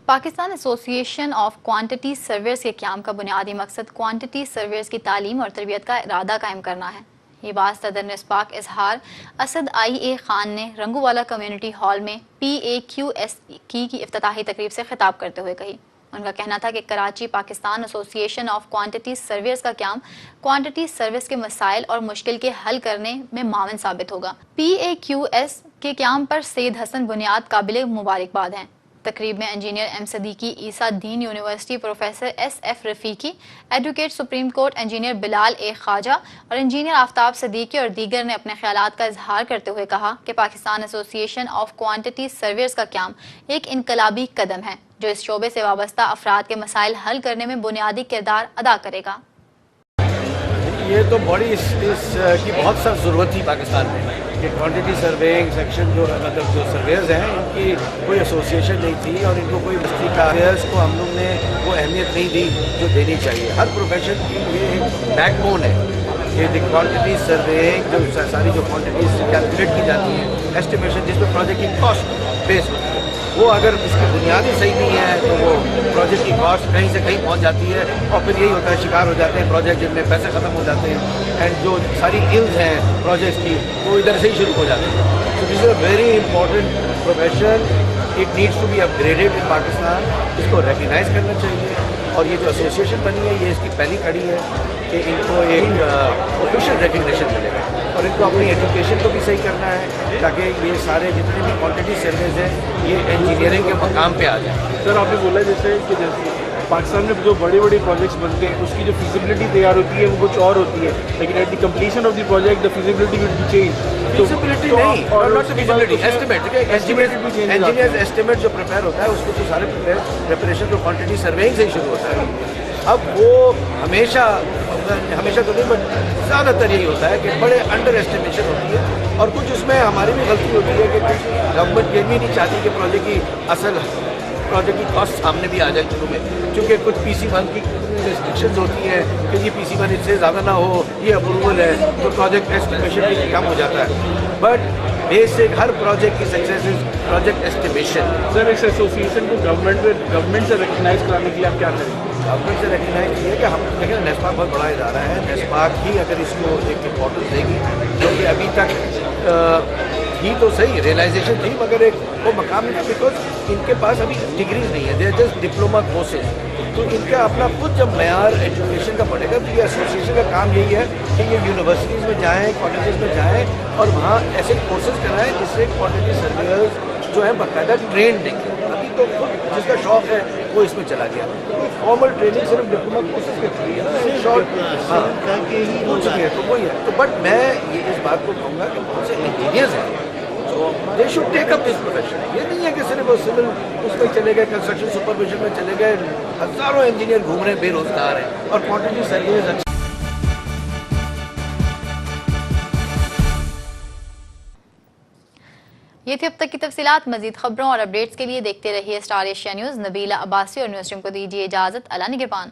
پاکستان ایسوسی ایشن of quantity surveyors کے قیام کا بنیادی مقصد کوانٹٹی سرویئرز کی تعلیم اور تربیت کا ارادہ قائم کرنا ہے۔ یہ بات صدر نسپاک اظہار اسد اے خان نے رنگووالا کمیونٹی ہال میں PAQS کی افتتاحی تقریب سے خطاب کرتے ہوئے کہی۔ ان کا کہنا تھا کہ کراچی پاکستان ایسوسی ایشن آف کوانٹٹی سرویئرز کا قیام کوانٹٹی سروس کے مسائل اور مشکل کے حل کرنے میں معاون ثابت ہوگا۔ PAQS کے قیام پر سید حسن بنیاد قابل مبارکباد ہیں۔ تقریب میں engineer M Siddiqui, Isa Din university professor SF Rafiqi, advocate supreme court engineer Bilal Khawaja اور انجینئر آفتاب صدیقی اور دیگر نے اپنے خیالات کا اظہار کرتے ہوئے کہا کہ پاکستان ایسوسی ایشن آف کوانٹٹی سرویئرز کا قیام ایک انقلابی قدم ہے جو اس شعبے سے وابستہ افراد کے مسائل حل کرنے میں بنیادی کردار ادا کرے گا۔ یہ تو بڑی اس کی بہت سخت ضرورت تھی پاکستان میں کہ کوانٹٹی سرویئنگ سیکشن جو مطلب جو سرویئرز ہیں ان کی کوئی ایسوسیشن نہیں تھی اور ان کو کوئی بستی کا سرویئرز کو ہم لوگ نے وہ اہمیت نہیں دی جو دینی چاہیے۔ ہر پروفیشن کی یہ ایک بیک بون ہے کہ کوانٹٹی سرویئنگ جو ساری جو کوانٹٹیز کیلکولیٹ کی جاتی ہیں ایسٹیمیشن جس میں پروجیکٹ کی کاسٹ بیس ہوتی ہے، وہ اگر اس کی بنیاد ہی صحیح نہیں ہے تو وہ پروجیکٹ کی کاسٹ کہیں سے کہیں پہنچ جاتی ہے اور پھر یہی ہوتا ہے شکار ہو جاتے ہیں پروجیکٹ جن میں پیسے ختم ہو جاتے ہیں اینڈ جو ساری ایلز ہیں پروجیکٹس کی وہ ادھر سے ہی شروع ہو جاتے ہیں۔ So this is a very important profession, it needs to be upgraded in Pakistan, اس کو ریکگنائز کرنا چاہیے اور یہ جو ایسوسیشن بنی ہے یہ اس کی پہلی کڑی ہے کہ ان کو ایک آفیشیل ریکگنیشن ملے گا اور ان کو اپنی ایجوکیشن کو بھی صحیح کرنا ہے تاکہ یہ سارے جتنے بھی کوانٹٹی سروس ہیں یہ انجینئرنگ کے مقام پہ آ جائیں۔ سر آپ نے بولا جیسے کہ پاکستان میں جو بڑے بڑے پروجیکٹس بنتے ہیں اس کی جو فیزیبلٹی تیار ہوتی ہے وہ کچھ اور ہوتی ہے، لیکن at the completion of the project the feasibility will be change. Feasibility نہیں اور ناٹ فیزیبلٹی، انجینئرز ایسٹیمیٹ جو پریپیئر ہوتا ہے اس کو تو سارے پریپریشن تو کوانٹٹی سرویئنگ سے ہی شروع ہوتا ہے۔ اب وہ ہمیشہ تو نہیں بٹ زیادہ تر یہی ہوتا ہے کہ بڑے انڈر ایسٹیمیشن ہوتی ہے اور کچھ اس میں ہماری بھی غلطی ہوتی ہے کہ کچھ گورنمنٹ یہ بھی نہیں چاہتی کہ پروجیکٹ کی پروجیکٹ کی کاسٹ سامنے بھی آ جائے شروع میں، کیونکہ کچھ PC1 کی ریسٹرکشنز ہوتی ہیں کہ یہ PC1 اس سے زیادہ نہ ہو، یہ اپروول ہے تو پروجیکٹ ایسٹیمیشن بھی کم ہو جاتا ہے۔ بٹ بیسک ہر پروجیکٹ کی success is project estimation. Sir اس ایسوسیشن کو گورنمنٹ سے ریکگنائز کرانے کے لیے آپ کیا کریں گے؟ گورنمنٹ سے ریکگنائز کیا کہ ہم دیکھیں نیسپاک بہت بڑا ادارہ ہے، نیسپاک ہی اگر اس کو ایک امپورٹنس دے گی جو کہ ابھی تک ہی تو صحیح ریئلائزیشن تھی مگر ایک وہ مقام نہیں، بیکاز ان کے پاس ابھی ڈگریز نہیں ہے، they are just diploma courses, تو ان کا اپنا خود جب معیار ایجوکیشن کا بڑھے گا تو یہ ایسوسیشن کا کام یہی ہے کہ یہ یونیورسٹیز میں جائیں، کالجز میں جائیں اور وہاں ایسے کورسز کرائیں جس سے کوانٹٹی سرویئرز جو ہے باقاعدہ ٹرینڈ نکلے۔ ابھی تو خود جس کا شوق ہے وہ اس میں چلا گیا، فارمل ٹریننگ صرف ڈپلوما کورسز کے تھری ہے، شارٹ ہو چکی ہے تو وہی ہے۔ تو بٹ میں یہ اس بات کو کہوں گا کہ بہت سے انجینئرز ہیں they should take up this profession. یہ نہیں ہے کہ صرف وہ سول اس میں چلے گئے، کنسٹرکشن سپرویژن میں چلے گئے، ہزاروں انجینئر گھوم رہے ہیں بے روزگار ہیں اور کوانٹٹی سروس۔ یہ تھی اب تک کی تفصیلات۔ مزید خبروں اور اپڈیٹس کے لیے دیکھتے رہیے star Asia news. Nabila Abbasi اور نیوز ٹیم کو دیجیے اجازت۔ اللہ نگہبان۔